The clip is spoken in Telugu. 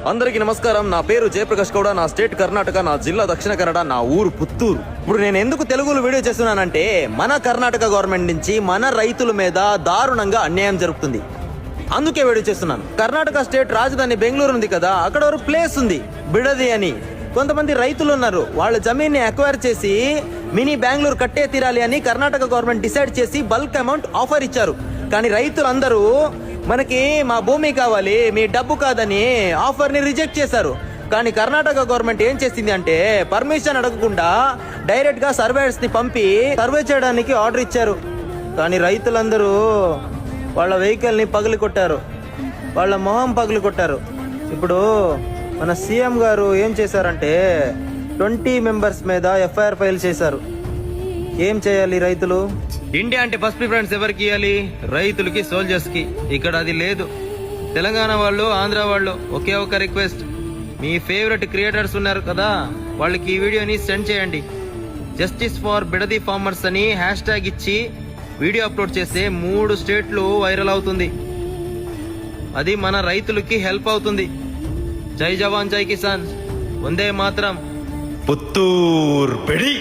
అందరికీ నమస్కారం. నా పేరు జయప్రకాష్ గౌడ. నా స్టేట్ కర్ణాటక, నా జిల్లా దక్షిణ కన్నడ, నా ఊరు పుత్తూరు. ఇప్పుడు నేను ఎందుకు తెలుగులో వీడియో చేస్తున్నానంటే మన కర్ణాటక గవర్నమెంట్ నుంచి మన రైతుల మీద దారుణంగా అన్యాయం జరుగుతుంది. అందుకే వీడియో చేస్తున్నాను. కర్ణాటక స్టేట్ రాజధాని బెంగళూరు ఉంది కదా, అక్కడ ఒక ప్లేస్ ఉంది బిడది అని. కొంతమంది రైతులు ఉన్నారు, వాళ్ళ జమీన్ని అక్వైర్ చేసి మినీ బెంగళూరు కట్టే తీరాలి అని కర్ణాటక గవర్నమెంట్ డిసైడ్ చేసి బల్క్ అమౌంట్ ఆఫర్ ఇచ్చారు. కానీ రైతులందరూ మనకి మా భూమి కావాలి, మీ డబ్బు కాదని ఆఫర్ని రిజెక్ట్ చేశారు. కానీ కర్ణాటక గవర్నమెంట్ ఏం చేసింది అంటే పర్మిషన్ అడగకుండా డైరెక్ట్ గా సర్వేయర్స్ ని పంపి సర్వే చేయడానికి ఆర్డర్ ఇచ్చారు. కానీ రైతులందరూ వాళ్ళ వెహికల్ ని పగిలి కొట్టారు, వాళ్ళ మొహం పగిలి కొట్టారు. ఇప్పుడు మన సీఎం గారు ఏం చేశారంటే 20 మెంబర్స్ మీద ఎఫ్ఐఆర్ ఫైల్ చేశారు. ఏం చేయాలి రైతులు? ఇండియా అంటే ఫస్ట్ ప్రిఫరెన్స్ ఎవరికి ఇవ్వాలి? రైతులకి, సోల్జర్స్ కి. ఇక్కడ అది లేదు. తెలంగాణ వాళ్ళు, ఆంధ్ర వాళ్ళు ఒకే ఒక రిక్వెస్ట్, మీ ఫేవరెట్ క్రియేటర్స్ ఉన్నారు కదా, వాళ్ళకి ఈ వీడియోని సెండ్ చేయండి. జస్టిస్ ఫర్ బిడది ఫార్మర్స్ అని హ్యాష్ ట్యాగ్ ఇచ్చి వీడియో అప్లోడ్ చేస్తే 3 స్టేట్లు వైరల్ అవుతుంది. అది మన రైతులకి హెల్ప్ అవుతుంది. జై జవాన్, జై కిసాన్, వందే మాత్రం. పుత్తూర్ పెడి.